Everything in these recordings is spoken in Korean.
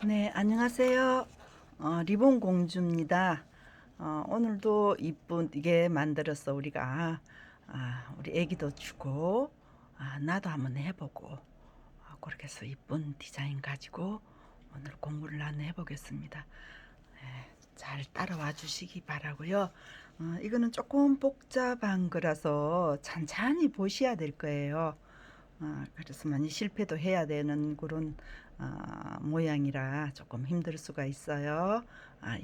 네, 안녕하세요. 리본 공주입니다. 오늘도 이쁘게 만들었어, 우리가. 우리 애기도 주고, 나도 한번 해보고, 그렇게 해서 이쁜 디자인 가지고 오늘 공부를 나눠 해보겠습니다. 잘 따라와 주시기 바라고요. 이거는 조금 복잡한 거라서 찬찬히 보셔야 될 거예요. 그래서 많이 실패도 해야 되는 그런 모양이라 조금 힘들 수가 있어요.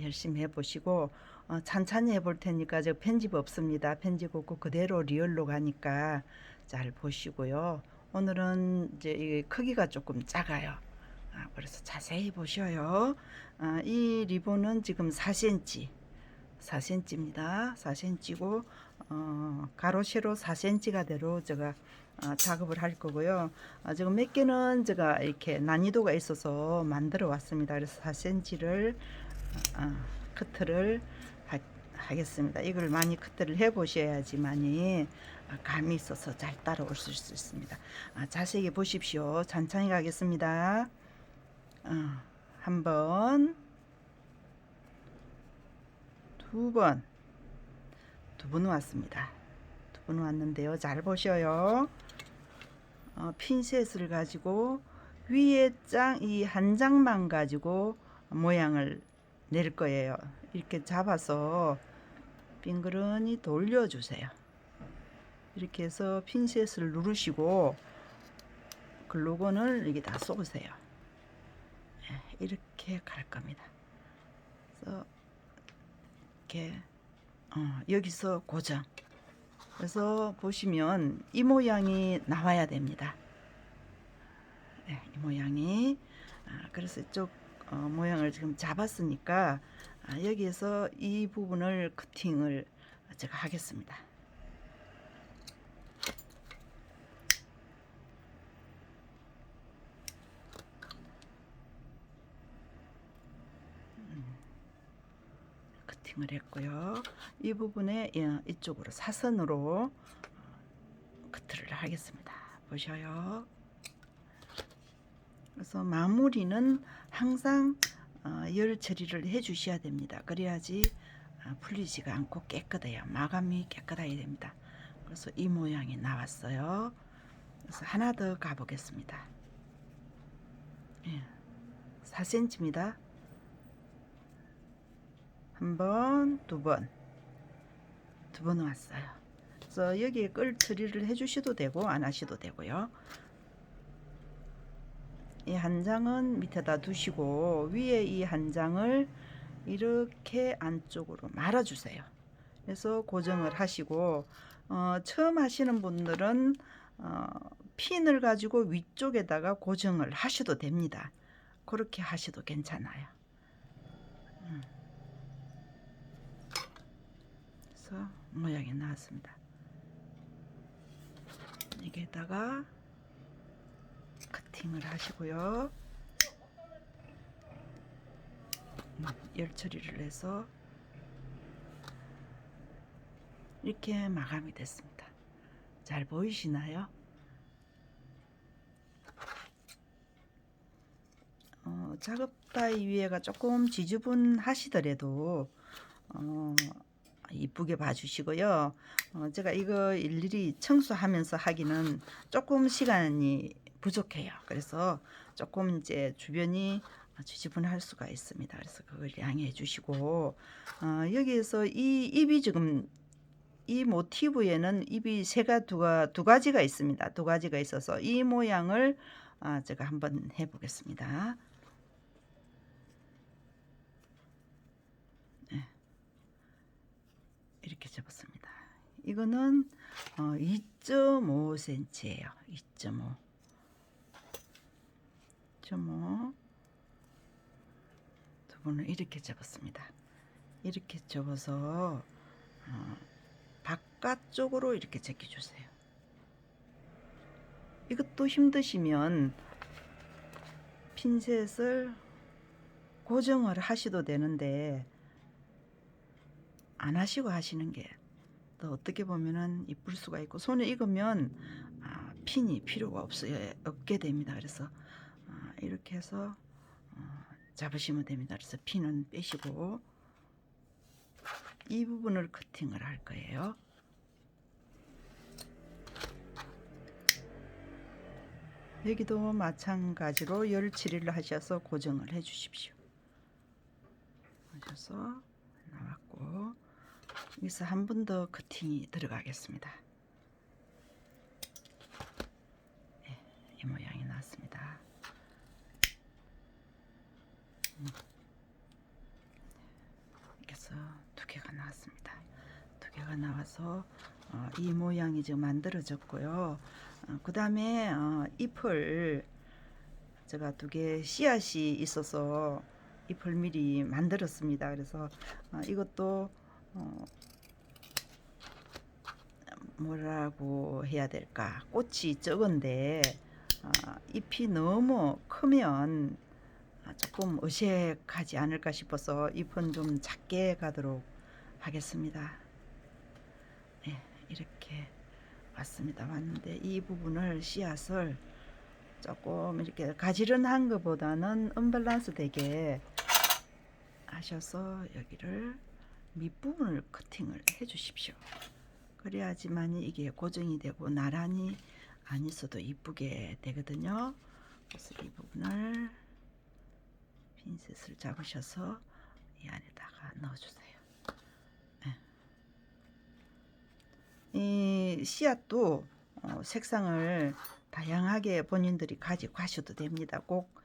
열심히 해보시고 찬찬히 해볼 테니까 저 편집 없습니다. 편집 없고 그대로 리얼로 가니까 잘 보시고요. 오늘은 이제 이 크기가 조금 작아요. 그래서 자세히 보셔요. 이 리본은 지금 4cm 4cm입니다. 4cm고 가로 세로 4cm가 대로 제가 작업을 할 거고요. 지금 몇 개는 제가 이렇게 난이도가 있어서 만들어 왔습니다. 그래서 4cm를 커트를 하겠습니다. 이걸 많이 커트를 해 보셔야지만이 감이 있어서 잘 따라오실 수 있습니다. 자세히 보십시오. 천천히 가겠습니다. 한 번, 두 번, 두 번 왔습니다. 두 번 왔는데요. 잘 보셔요. 핀셋을 가지고 위에 이 한 장만 가지고 모양을 낼 거예요. 이렇게 잡아서 빙그러니 돌려주세요. 이렇게 해서 핀셋을 누르시고 글루건을 여기다 쏘세요. 이렇게 갈 겁니다. 그래서 이렇게 여기서 고정. 그래서 보시면 이 모양이 나와야 됩니다. 이 모양이 그래서 이쪽 모양을 지금 잡았으니까 여기에서 이 부분을 커팅을 제가 하겠습니다. 커팅을 했고요. 이 부분에 이쪽으로 사선으로 커트를 하겠습니다. 보셔요. 그래서 마무리는 항상 열 처리를 해 주셔야 됩니다. 그래야지 풀리지가 않고 깨끗해요. 마감이 깨끗해야 됩니다. 그래서 이 모양이 나왔어요. 그래서 하나 더 가보겠습니다. 4cm입니다. 한 번, 두 번, 두 번 왔어요. 그래서 여기에 끌 처리를 해 주셔도 되고 안 하셔도 되고요. 이 한 장은 밑에다 두시고 위에 이 한 장을 이렇게 안쪽으로 말아주세요. 그래서 고정을 하시고 처음 하시는 분들은 핀을 가지고 위쪽에다가 고정을 하셔도 됩니다. 그렇게 하셔도 괜찮아요. 그래서 모양이 나왔습니다. 여기에다가 커팅을 하시고요. 열 처리를 해서 이렇게 마감이 됐습니다. 잘 보이시나요? 작업 따위 위에가 조금 지저분하시더라도 이쁘게 봐주시고요. 제가 이거 일일이 청소하면서 하기는 조금 시간이 부족해요. 그래서 조금 이제 주변이 지저분할 수가 있습니다. 그래서 그걸 양해해 주시고 여기에서 이 입이 지금 이 모티브에는 입이 두 가지가 있습니다. 두 가지가 있어서 이 모양을 제가 한번 해보겠습니다. 이렇게 접었습니다. 이거는 2.5cm예요. 2.5. 두 번을 이렇게 접었습니다. 이렇게 접어서 바깥쪽으로 이렇게 제껴주세요. 이것도 힘드시면 핀셋을 고정을 하셔도 되는데 안 하시고 하시는 게 또 어떻게 보면은 이쁠 수가 있고 손에 익으면 핀이 필요가 없게 됩니다. 그래서 이렇게 해서 잡으시면 됩니다. 그래서 피는 빼시고 이 부분을 커팅을 할 거예요. 여기도 마찬가지로 열처리를 하셔서 고정을 해 주십시오. 하셔서 나왔고 여기서 한 번 더 커팅이 들어가겠습니다. 네, 이 모양이 나왔습니다. 이렇게 해서 두 개가 나왔습니다. 두 개가 나와서 이 모양이 지금 만들어졌고요. 그 다음에 잎을 제가 두 개 씨앗이 있어서 잎을 미리 만들었습니다. 그래서 이것도 뭐라고 해야 될까, 꽃이 적은데 잎이 너무 크면 조금 어색하지 않을까 싶어서 잎은 좀 작게 가도록 하겠습니다. 네, 이렇게 왔는데 이 부분을 씨앗을 조금 이렇게 가지런한 것보다는 언밸런스 되게 하셔서 여기를 밑부분을 커팅을 해 주십시오. 그래야지만 이게 고정이 되고 나란히 안 있어도 이쁘게 되거든요. 그래서 이 부분을 핀셋을 잡으셔서 이 안에다가 넣어주세요. 이 씨앗도 색상을 다양하게 본인들이 가지고 가셔도 됩니다. 꼭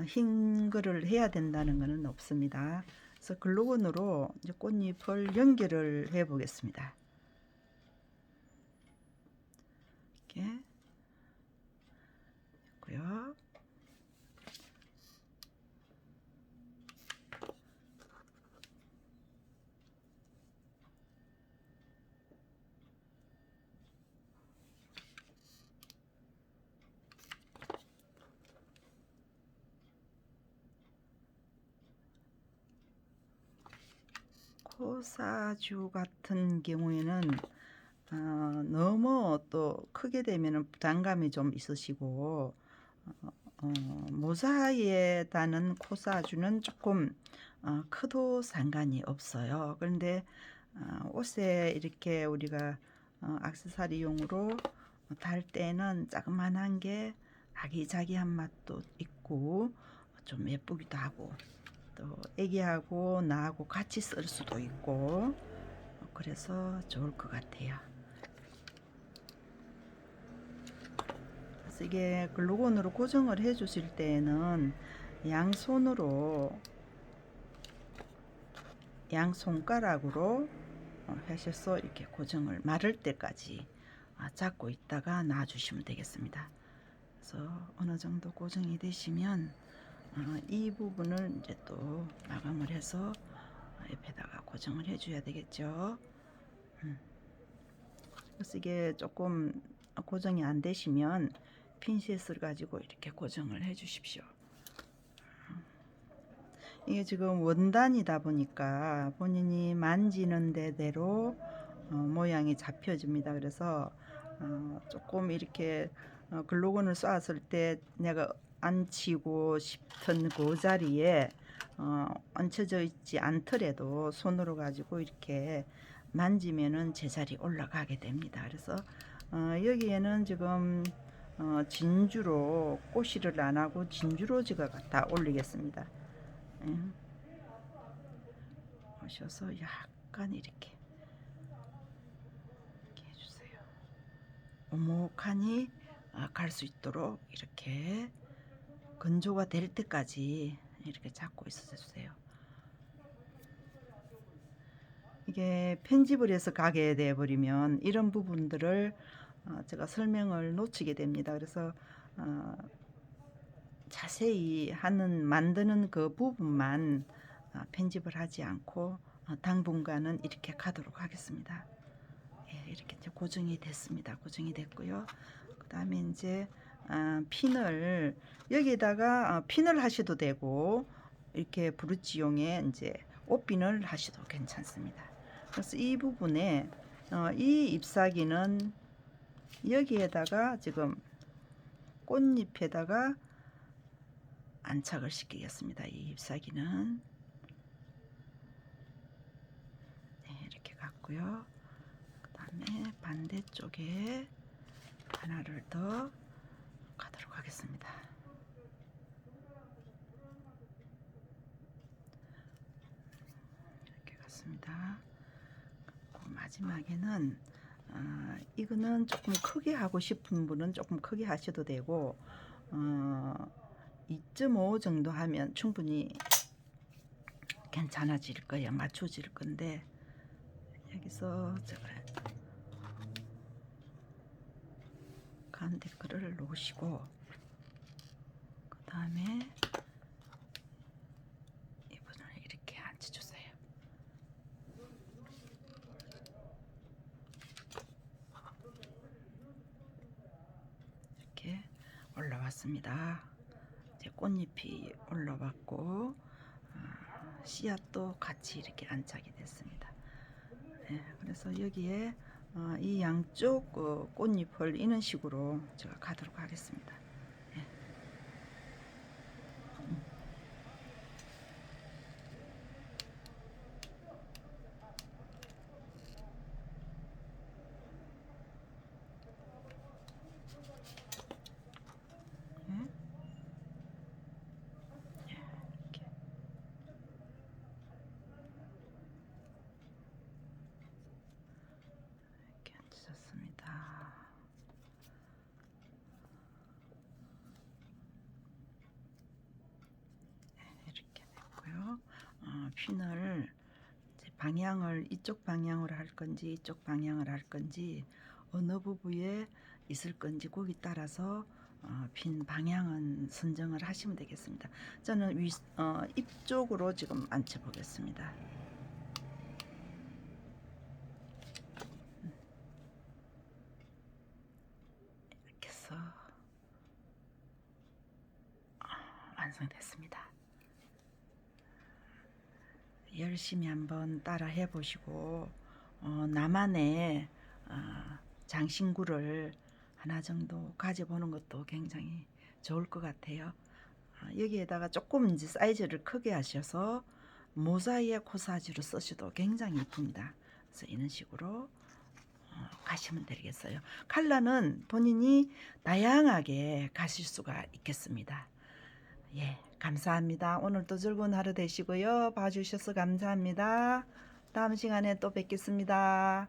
흰 거를 해야 된다는 것은 없습니다. 그래서 글루건으로 이제 꽃잎을 연결을 해 보겠습니다. 이렇게 했고요. 코사주 같은 경우에는 너무 또 크게 되면 부담감이 좀 있으시고 모자에다는 코사주는 조금 커도 상관이 없어요. 그런데 옷에 이렇게 우리가 액세서리용으로 달 때는 자그만한 게 아기자기한 맛도 있고 좀 예쁘기도 하고 또 애기하고 나하고 같이 쓸 수도 있고 그래서 좋을 것 같아요. 그래서 이게 글루건으로 고정을 해 주실 때는 양손가락으로 하셔서 이렇게 고정을 마를 때까지 잡고 있다가 놔주시면 되겠습니다. 그래서 어느 정도 고정이 되시면 이 부분을 이제 또 마감을 해서 옆에다가 고정을 해줘야 되겠죠. 그래서 이게 조금 고정이 안 되시면 핀셋을 가지고 이렇게 고정을 해 주십시오. 이게 지금 원단이다 보니까 본인이 만지는 데대로 모양이 잡혀집니다. 그래서 조금 이렇게 글루건을 쏘았을 때 내가 앉히고 싶은 그 자리에 얹혀져 있지 않더라도 손으로 가지고 이렇게 만지면은 제자리 올라가게 됩니다. 그래서 여기에는 지금 진주로 꼬시를 안 하고 진주로 제가 갖다 올리겠습니다. 오셔서 약간 이렇게 해주세요. 오목하니 갈 수 있도록 이렇게 건조가 될 때까지 이렇게 잡고 있어 주세요. 이게 편집을 해서 가게 돼 버리면 이런 부분들을 제가 설명을 놓치게 됩니다. 그래서 자세히 만드는 그 부분만 편집을 하지 않고 당분간은 이렇게 가도록 하겠습니다. 예, 이렇게 이제 고정이 됐습니다. 고정이 됐고요. 그 다음에 이제 핀을 여기에다가 핀을 하셔도 되고 이렇게 브루치용에 이제 옷핀을 하셔도 괜찮습니다. 그래서 이 부분에 이 잎사귀는 여기에다가 지금 꽃잎에다가 안착을 시키겠습니다. 이 잎사귀는 네, 이렇게 갔고요. 그 다음에 반대쪽에 하나를 더 가도록 하겠습니다. 이렇게 갔습니다. 마지막에는 이거는 조금 크게 하고 싶은 분은 조금 크게 하셔도 되고 2.5 정도 하면 충분히 괜찮아질 거예요. 맞춰질 건데 여기서 제가 가운데 거를 놓으시고 그 다음에 이분을 이렇게 앉혀주세요. 이렇게 올라왔습니다. 이제 꽃잎이 올라왔고 씨앗도 같이 이렇게 안착이 됐습니다. 네, 그래서 여기에 이 양쪽 꽃잎을 이런 식으로 제가 가도록 하겠습니다. 네. 네. 이렇게. 이렇게 앉으셨습니다. 이렇게 됐고요. 핀을 방향을 이쪽 방향으로 할 건지 이쪽 방향을 할 건지 어느 부분에 있을 건지 거기 따라서 핀 방향은 선정을 하시면 되겠습니다. 저는 입 쪽으로 지금 앉혀 보겠습니다. 이렇게 해서 완성됐습니다. 열심히 한번 따라 해보시고 나만의 장신구를 하나 정도 가져보는 것도 굉장히 좋을 것 같아요. 여기에다가 조금 이제 사이즈를 크게 하셔서 모자이크 코사지로 쓰셔도 굉장히 이쁩니다. 그래서 이런 식으로 가시면 되겠어요. 컬러는 본인이 다양하게 가실 수가 있겠습니다. 예, 감사합니다. 오늘도 즐거운 하루 되시고요. 봐주셔서 감사합니다. 다음 시간에 또 뵙겠습니다.